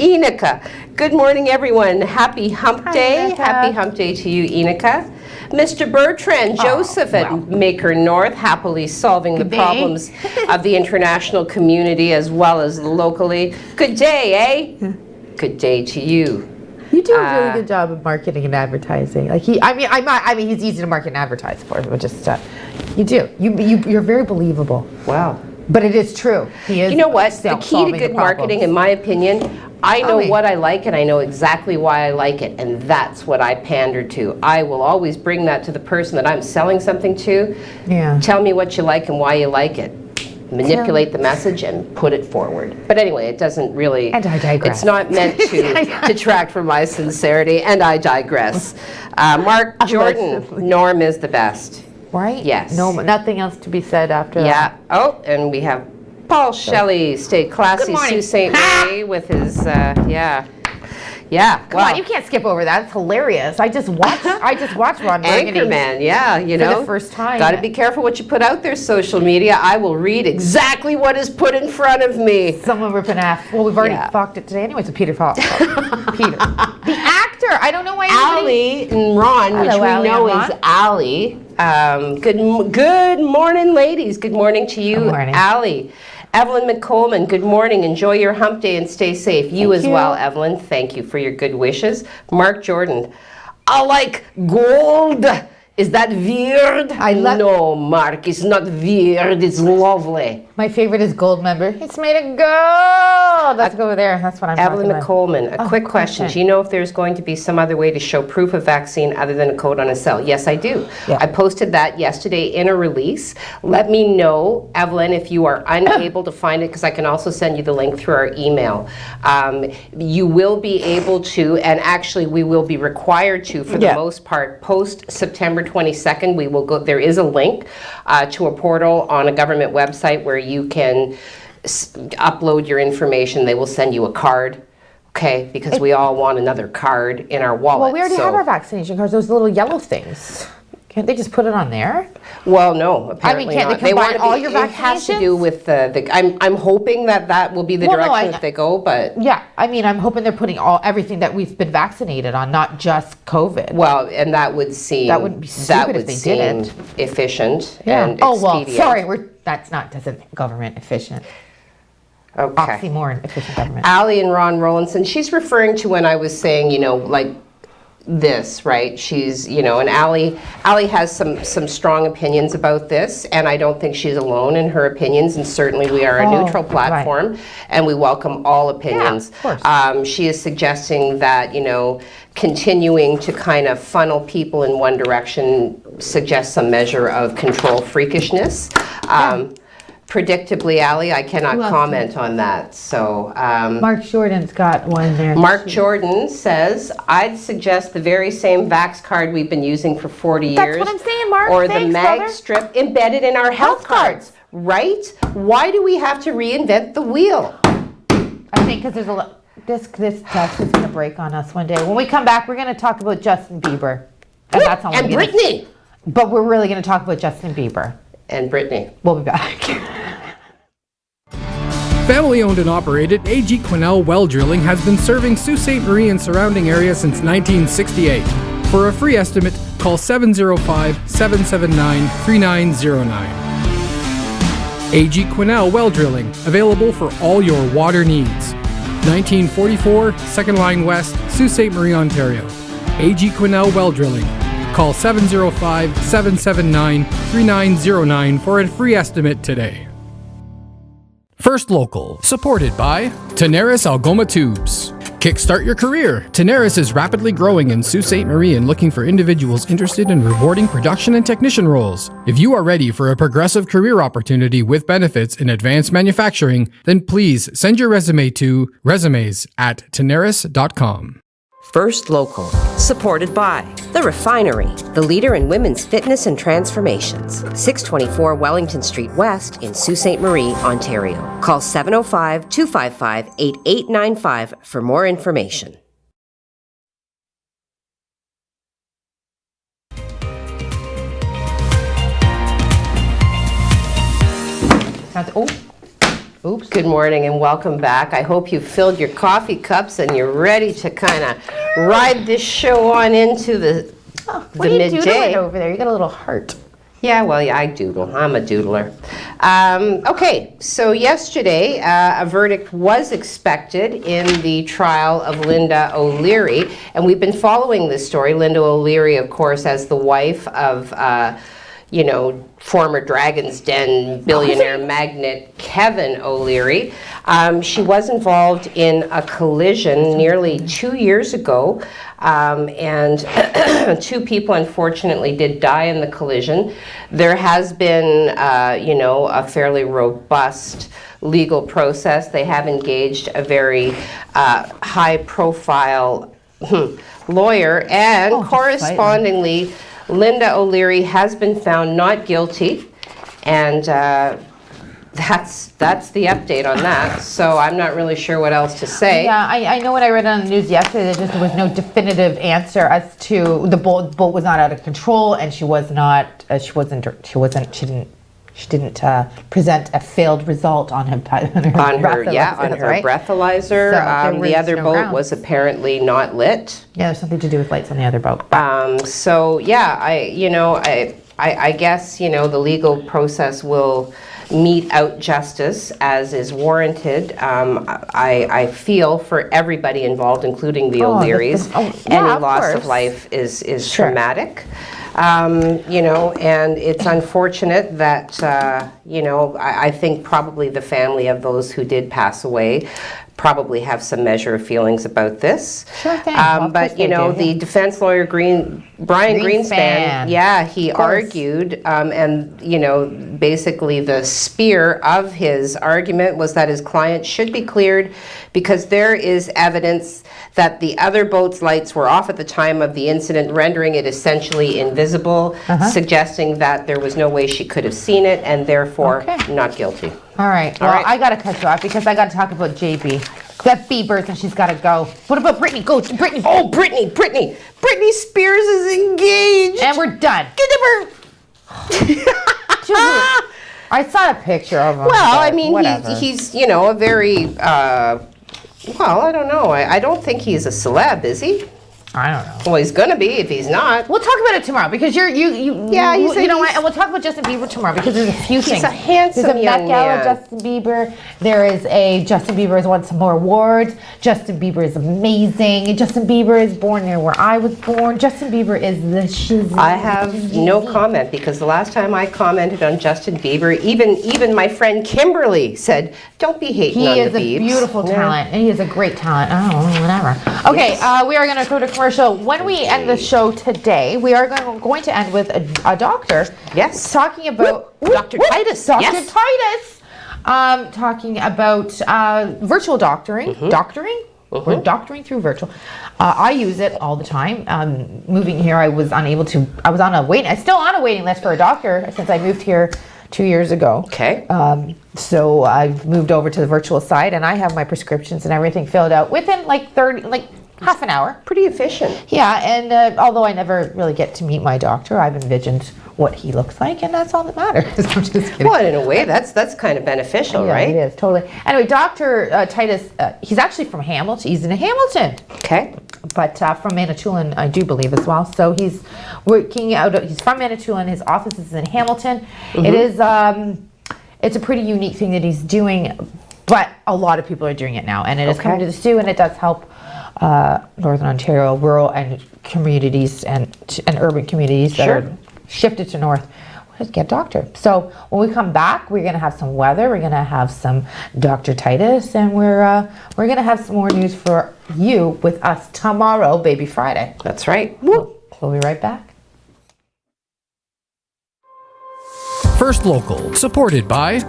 Enica, good morning, everyone. Happy hump day. Happy hump day to you, Enica. Mr. Bertrand Joseph at Maker North, happily solving the problems of the international community as well as locally. Good day, eh? Good day to you. You do a really good job of marketing and advertising. Like he's easy to market and advertise for, but just you do. You're very believable. Wow. But it is true. He is. You know what? The key to good marketing, in my opinion, I know what I like and I know exactly why I like it, and that's what I pander to. I will always bring that to the person that I'm selling something to. Yeah. Tell me what you like and why you like it. Manipulate the message and put it forward. But anyway, it doesn't really. And I digress. It's not meant to detract from my sincerity, and I digress. Mark Jordan, Norm is the best. Right? Yes. No, nothing else to be said after that. Yeah. Oh, and we have Paul Shelley, stay classy, Sault Ste. Marie with his, yeah. Come on, you can't skip over that. It's hilarious. I just watched Ron Burgundy. Anchorman, yeah, for the first time. Got to be careful what you put out there, social media. I will read exactly what is put in front of me. Someone ripping off. Well, we've already fucked it today anyway, so Peter. The actor doctor. I don't know why. Allie and Ron, Hello, which we Allie know and is Allie. Good morning, ladies. Good morning to you, Good morning. Allie. Evelyn McColeman, good morning. Enjoy your hump day and stay safe. You as well, Evelyn. Thank you for your good wishes. Mark Jordan, I like gold. Is that weird? No, Mark, it's not weird. It's lovely. My favorite is gold member. It's made of gold. Let's go over there. That's what I'm Evelyn talking McColeman, a quick question. Do you know if there's going to be some other way to show proof of vaccine other than a code on a cell? Yes, I do. Yeah. I posted that yesterday in a release. Let me know, Evelyn, if you are unable to find it, because I can also send you the link through our email. You will be able to, and actually we will be required to, for the most part, post September 22nd, we will go, there is a link to a portal on a government website where you can upload your information. They will send you a card, okay, because we all want another card in our wallet. Well, we already have our vaccination cards, those little yellow things. Can't they just put it on there? Well, no, apparently can't not. they combine all your vaccinations? It has to do with I'm hoping that will be the direction that they go, but... Yeah, I mean, I'm hoping they're putting everything that we've been vaccinated on, not just COVID. Well, and that would seem... That wouldn't be stupid if they didn't. Efficient and expedient. Oh, well, sorry, that's not government efficient. Okay. Oxymoron, efficient government. Allie and Ron Rollinson, she's referring to when I was saying, like, this, right? She's, and Allie has some strong opinions about this, and I don't think she's alone in her opinions, and certainly we are a neutral platform, and we welcome all opinions. Yeah, of course. She is suggesting that, continuing to kind of funnel people in one direction suggests some measure of control freakishness. Predictably, Allie, I cannot comment on that. So Mark Jordan's got one there. Mark Jordan says, I'd suggest the very same Vax card we've been using for 40 years. That's what I'm saying, Mark. Or Thanks, the mag brother. strip embedded in our health cards, right? Why do we have to reinvent the wheel? I think because there's a lot. This test is going to break on us one day. When we come back, we're going to talk about Justin Bieber. And that's all and Britney. But we're really going to talk about Justin Bieber. And Britney. We'll be back. Family owned and operated, A.G. Quinnell Well Drilling has been serving Sault Ste. Marie and surrounding area since 1968. For a free estimate, call 705-779-3909. A.G. Quinnell Well Drilling, available for all your water needs. 1944, Second Line West, Sault Ste. Marie, Ontario. A.G. Quinnell Well Drilling. Call 705-779-3909 for a free estimate today. First Local, supported by Tenaris Algoma Tubes. Kickstart your career. Tenaris is rapidly growing in Sault Ste. Marie and looking for individuals interested in rewarding production and technician roles. If you are ready for a progressive career opportunity with benefits in advanced manufacturing, then please send your resume to resumes@tenaris.com. First Local, supported by The Refinery, the leader in women's fitness and transformations. 624 Wellington Street West in Sault Ste. Marie, Ontario. Call 705-255-8895 for more information. Oops. Good morning and welcome back. I hope you filled your coffee cups and you're ready to kind of ride this show on into the midday. Doodling over there? You got a little heart. Yeah, well, yeah, I doodle. I'm a doodler. Okay, so yesterday a verdict was expected in the trial of Linda O'Leary, and we've been following this story. Linda O'Leary, of course, as the wife of former Dragon's Den billionaire magnate Kevin O'Leary. She was involved in a collision nearly 2 years ago, and 2 people unfortunately did die in the collision. There has been, a fairly robust legal process. They have engaged a very high-profile lawyer, and correspondingly, Linda O'Leary has been found not guilty, and that's the update on that. So I'm not really sure what else to say. Yeah, I know when I read on the news yesterday that there was no definitive answer as to the boat was not out of control, and she didn't she didn't present a failed result on her breathalyzer. So the other boat was apparently not lit. Yeah, there's something to do with lights on the other boat. So yeah, I guess the legal process will mete out justice as is warranted. I feel for everybody involved, including the O'Learys. Any loss of life is traumatic. And it's unfortunate that, I think probably the family of those who did pass away probably have some measure of feelings about this. Sure thing. But, the defense lawyer, Brian Greenspan, he argued, and, basically the spear of his argument was that his client should be cleared because there is evidence that the other boat's lights were off at the time of the incident, rendering it essentially invisible, suggesting that there was no way she could have seen it, and therefore not guilty. All right. Well, I got to cut you off because I got to talk about JB. That Bieber's and she's got to go. What about Brittany? Go, Brittany. Oh, Brittany. Britney Spears is engaged. And we're done. I saw a picture of him. Well, I mean, he's a very, well, I don't know. I don't think he's a celeb, is he? I don't know. Well, he's gonna be if he's not. We'll talk about it tomorrow because and we'll talk about Justin Bieber tomorrow because there's a few things. He's a handsome young man. Justin Bieber. There is a Justin Bieber has won some more awards. Justin Bieber is amazing. Justin Bieber is born near where I was born. Justin Bieber is the shiz. I have no comment because the last time I commented on Justin Bieber, even my friend Kimberly said, "Don't be hating on the Biebs." He is a beautiful talent and he is a great talent. Oh, whatever. Okay, we are going to go to commercial. When we end the show today, we are going to end with a doctor. Yes. Talking about Dr. Titus. Dr. Titus. Talking about virtual doctoring. Doctoring? We're doctoring through virtual. I use it all the time. Moving here, I was still on a waiting list for a doctor since I moved here 2 years ago. Okay. So I've moved over to the virtual side and I have my prescriptions and everything filled out within half an hour. Pretty efficient. Yeah, and although I never really get to meet my doctor, I've envisioned what he looks like, and that's all that matters. I'm just kidding. Well, in a way, that's kind of beneficial, right? It is, totally. Anyway, Dr. Titus, he's actually from Hamilton. He's in Hamilton. Okay. But from Manitoulin, I do believe as well. So he's working out, he's from Manitoulin. His office is in Hamilton. It is, it's a pretty unique thing that he's doing, but a lot of people are doing it now, and it is coming to the Sioux, and it does help Northern Ontario rural and communities and urban communities that are shifted to north get a doctor. So when we come back, we're going to have some weather, we're going to have some Dr. Titus, and we're going to have some more news for you with us tomorrow, Baby Friday. That's right. We'll be right back. First Local, supported by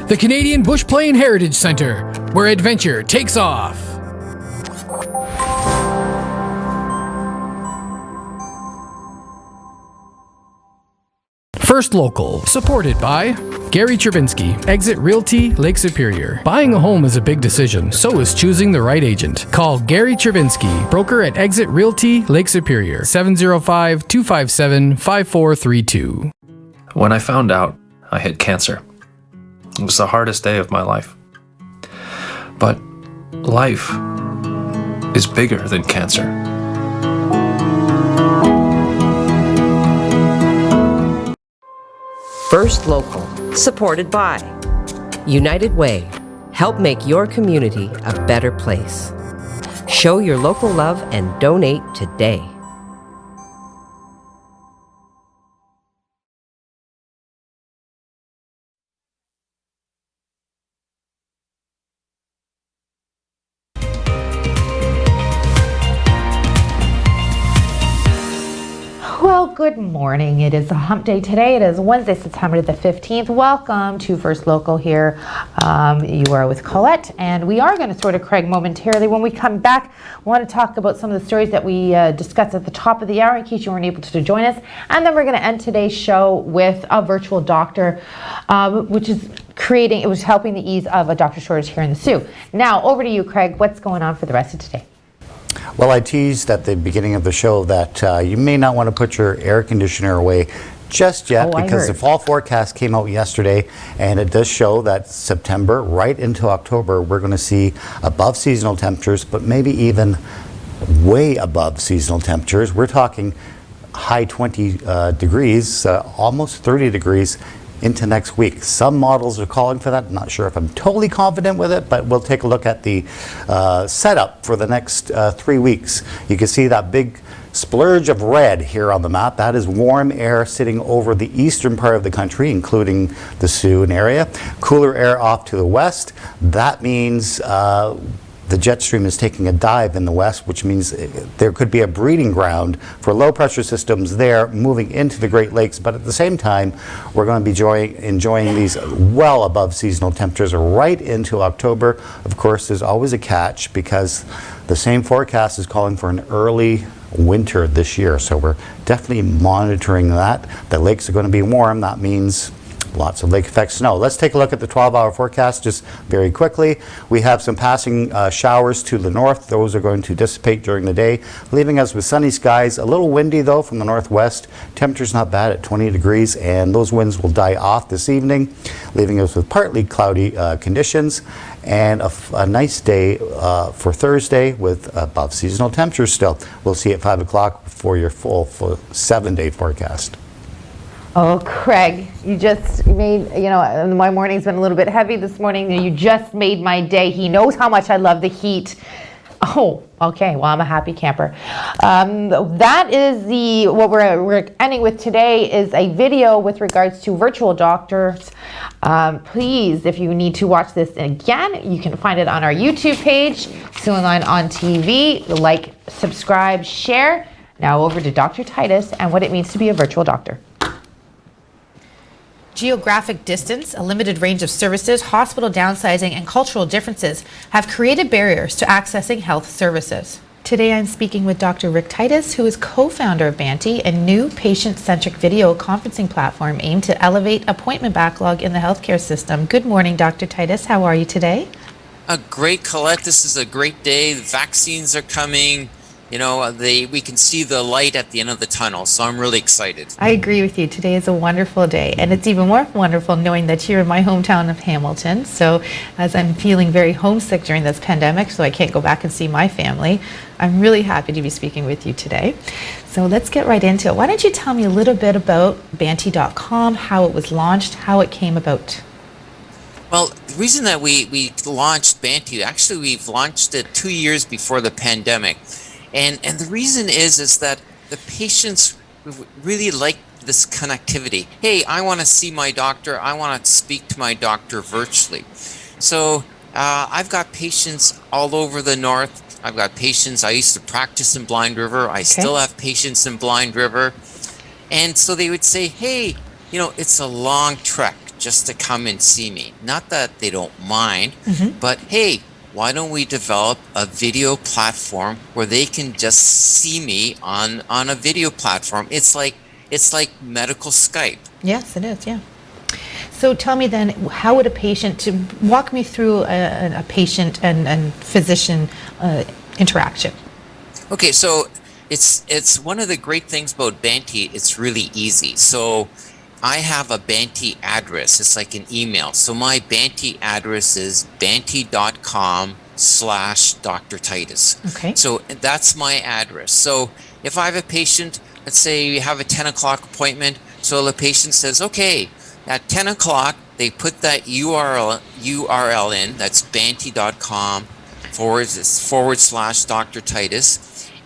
the Canadian Bush Plain Heritage Centre, where adventure takes off. First Local, supported by Gary Chervinsky, Exit Realty, Lake Superior. Buying a home is a big decision, so is choosing the right agent. Call Gary Chervinsky, broker at Exit Realty, Lake Superior, 705-257-5432. When I found out I had cancer, it was the hardest day of my life. But life is bigger than cancer. First Local, supported by United Way. Help make your community a better place. Show your local love and donate today. Well, good morning. It is a hump day today. It is Wednesday, September the 15th. Welcome to First Local here. You are with Colette, and we are going to sort of Craig momentarily. When we come back, we want to talk about some of the stories that we discussed at the top of the hour in case you weren't able to join us. And then we're going to end today's show with a virtual doctor, which is helping the ease of a doctor shortage here in the Sioux. Now, over to you, Craig. What's going on for the rest of today? Well, I teased at the beginning of the show that you may not want to put your air conditioner away just yet, I because the heard. fall forecast came out yesterday, and it does show that September right into October we're going to see above seasonal temperatures, but maybe even way above seasonal temperatures. We're talking high 20 degrees, almost 30 degrees into next week. Some models are calling for that. I'm not sure if I'm totally confident with it, but we'll take a look at the setup for the next 3 weeks. You can see that big splurge of red here on the map. That is warm air sitting over the eastern part of the country, including the Sault area. Cooler air off to the west. That means the jet stream is taking a dive in the west, which means there could be a breeding ground for low pressure systems there moving into the Great Lakes. But at the same time, we're going to be enjoying these well above seasonal temperatures right into October. Of course, there's always a catch because the same forecast is calling for an early winter this year. So we're definitely monitoring that. The lakes are going to be warm. That means lots of lake effect snow. Let's take a look at the 12-hour forecast just very quickly. We have some passing showers to the north. Those are going to dissipate during the day, leaving us with sunny skies. A little windy though from the northwest. Temperature's not bad at 20 degrees, and those winds will die off this evening, leaving us with partly cloudy conditions and a nice day for Thursday with above seasonal temperatures still. We'll see at 5 o'clock for your full 7-day forecast. Oh, Craig, you just made, my morning's been a little bit heavy this morning. You just made my day. He knows how much I love the heat. Oh, okay. Well, I'm a happy camper. That is what we're ending with today is a video with regards to virtual doctors. Please, if you need to watch this again, you can find it on our YouTube page, Sault Line on TV. Like, subscribe, share. Now over to Dr. Titus and what it means to be a virtual doctor. Geographic distance, a limited range of services, hospital downsizing, and cultural differences have created barriers to accessing health services. Today I'm speaking with Dr. Rick Titus, who is co-founder of Banty, a new patient-centric video conferencing platform aimed to elevate appointment backlog in the healthcare system. Good morning, Dr. Titus. How are you today? Great, Colette. This is a great day. The vaccines are coming. We can see the light at the end of the tunnel, so I'm really excited. I agree with you. Today is a wonderful day, and it's even more wonderful knowing that you're in my hometown of Hamilton. So as I'm feeling very homesick during this pandemic, so I can't go back and see my family, I'm really happy to be speaking with you today. So let's get right into it. Why don't you tell me a little bit about Banty.com, how it was launched, how it came about? Well, the reason that we launched Banty, actually we've launched it 2 years before the pandemic. And the reason is that the patients really like this connectivity. Hey, I want to see my doctor. I want to speak to my doctor virtually. So I've got patients all over the north. I've got patients. I used to practice in Blind River. I still have patients in Blind River. And so they would say, hey, it's a long trek just to come and see me. Not that they don't mind, but hey, why don't we develop a video platform where they can just see me on a video platform? It's like medical Skype. Yes, it is, yeah. So tell me then, how would a patient, walk me through a patient and physician interaction. Okay, so it's one of the great things about Banty, it's really easy. So I have a Banty address. It's like an email. So my Banty address is banty.com/Dr. Titus. Okay. So that's my address. So if I have a patient, let's say we have a 10 o'clock appointment. So the patient says, okay, at 10 o'clock, they put that URL in. That's banty.com/Dr. Titus.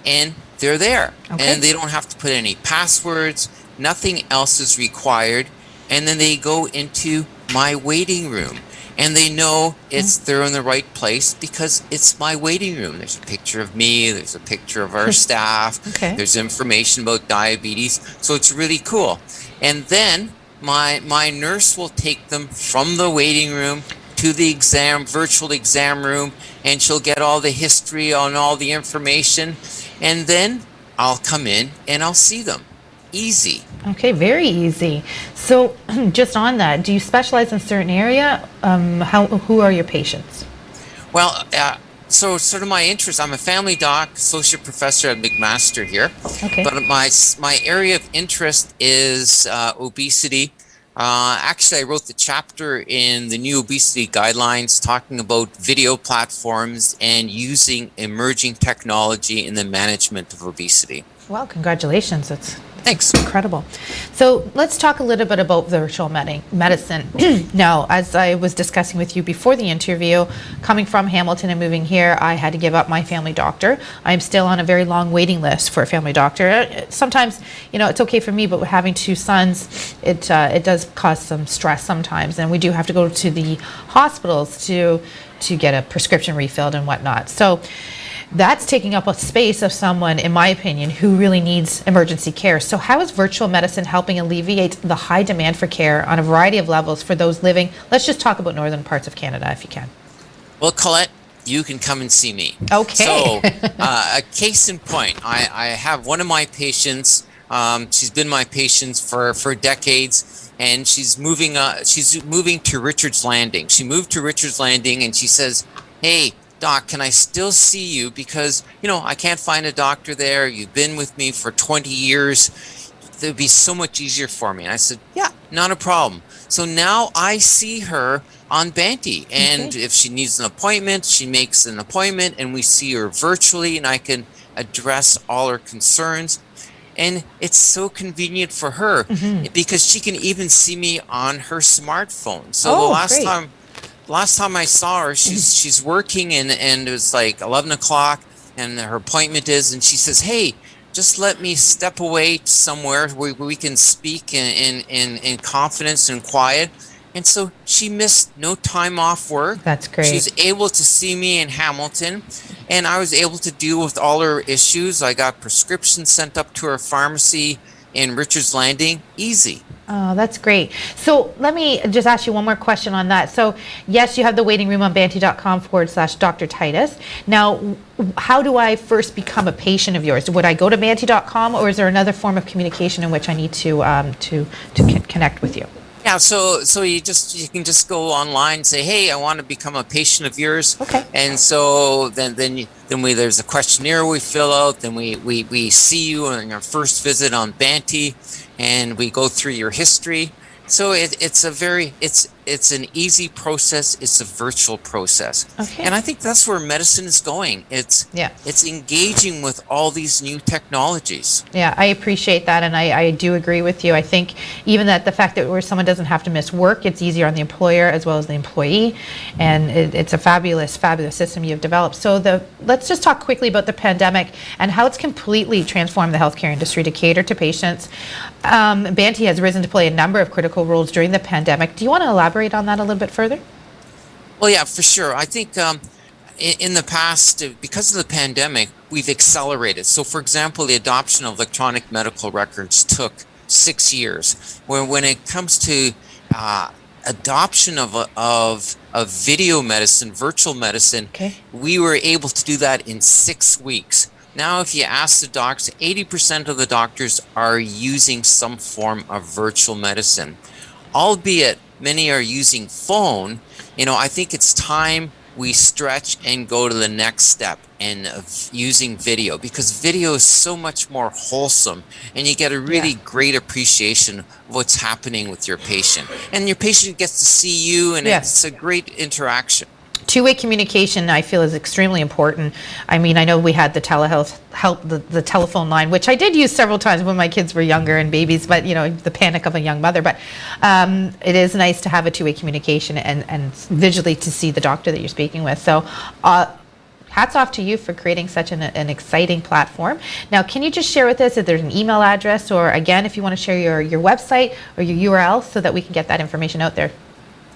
And they're there. Okay. And they don't have to put any passwords. Nothing else is required, and then they go into my waiting room, and they know they're in the right place because it's my waiting room. There's a picture of me, there's a picture of our staff, there's information about diabetes, so it's really cool. And then my nurse will take them from the waiting room to the virtual exam room, and she'll get all the history on all the information, and then I'll come in and I'll see them. Easy. Okay, very easy. So just on that, do you specialize in a certain area? Who are your patients? Well, So sort of my interest, I'm a family doc, associate professor at McMaster here. Okay. But my area of interest is obesity. Actually, I wrote the chapter in the new obesity guidelines talking about video platforms and using emerging technology in the management of obesity. Well, congratulations. Thanks. Incredible. So let's talk a little bit about virtual medicine. Now, as I was discussing with you before the interview, coming from Hamilton and moving here, I had to give up my family doctor. I'm still on a very long waiting list for a family doctor. Sometimes, it's okay for me, but having two sons, it does cause some stress sometimes, and we do have to go to the hospitals to get a prescription refilled and whatnot. So that's taking up a space of someone, in my opinion, who really needs emergency care. So how is virtual medicine helping alleviate the high demand for care on a variety of levels for those living? Let's just talk about northern parts of Canada, if you can. Well, Colette, you can come and see me. Okay. So, a case in point, I have one of my patients. She's been my patient for decades, and she's moving to Richards Landing. She moved to Richards Landing, and she says, "Hey, Doc, can I still see you? Because, I can't find a doctor there. You've been with me for 20 years. It would be so much easier for me." And I said, "Yeah, not a problem." So now I see her on Banty. And if she needs an appointment, she makes an appointment and we see her virtually and I can address all her concerns. And it's so convenient for her because she can even see me on her smartphone. So the last time I saw her, she's working and it was like 11 o'clock and her appointment is, and she says, "Hey, just let me step away somewhere where we can speak in confidence and quiet." And so she missed no time off work. That's great. She was able to see me in Hamilton, and I was able to deal with all her issues. I got prescriptions sent up to her pharmacy in Richards Landing. Easy. Oh, that's great. So let me just ask you one more question on that. So yes, you have the waiting room on banty.com/Dr. Titus. Now, how do I first become a patient of yours? Would I go to banty.com, or is there another form of communication in which I need to connect with you? Yeah, so you can just go online and say, "Hey, I want to become a patient of yours." Okay. And so then there's a questionnaire we fill out. Then we see you on your first visit on Banty, and we go through your history. So it's an easy process. It's a virtual process. Okay. And I think that's where medicine is going. It's engaging with all these new technologies. Yeah, I appreciate that, and I do agree with you. I think even that the fact that where someone doesn't have to miss work, it's easier on the employer as well as the employee, and it's a fabulous system you've developed. So let's just talk quickly about the pandemic and how it's completely transformed the healthcare industry to cater to patients. Banty has risen to play a number of critical roles during the pandemic. Do you want to elaborate on that a little bit further? Well, yeah, for sure. I think in the past, because of the pandemic, we've accelerated. So, for example, the adoption of electronic medical records took 6 years. When it comes to adoption of video medicine, virtual medicine, we were able to do that in 6 weeks. Now, if you ask the doctors, 80% of the doctors are using some form of virtual medicine. Albeit many are using phone, I think it's time we stretch and go to the next step and using video, because video is so much more wholesome and you get a really great appreciation of what's happening with your patient. And your patient gets to see you and it's a great interaction. Two-way communication, I feel, is extremely important. I mean, I know we had the the telephone line, which I did use several times when my kids were younger and babies, but the panic of a young mother. But it is nice to have a two-way communication and visually to see the doctor that you're speaking with. So hats off to you for creating such an exciting platform. Now, can you just share with us if there's an email address, or again, if you want to share your website or your URL so that we can get that information out there?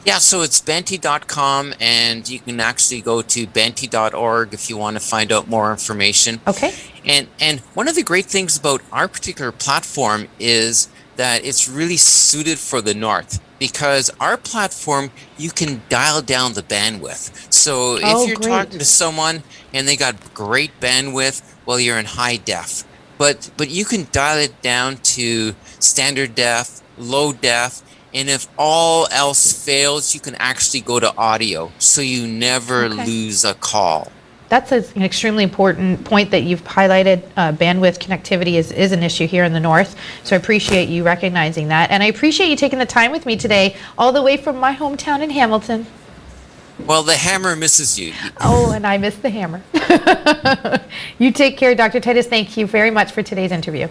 Yeah, so it's banty.com, and you can actually go to banty.org if you want to find out more information. Okay. And one of the great things about our particular platform is that it's really suited for the North, because our platform, you can dial down the bandwidth. So if you're talking to someone and they got great bandwidth, well, you're in high def. But you can dial it down to standard def, low def, and if all else fails, you can actually go to audio, so you never lose a call. that's an extremely important point that you've highlighted. Bandwidth connectivity is an issue here in the north. So I appreciate you recognizing that. And I appreciate you taking the time with me today, all the way from my hometown in Hamilton. Well, the hammer misses you. Oh, and I miss the hammer. You take care, Dr. Titus. Thank you very much for today's interview.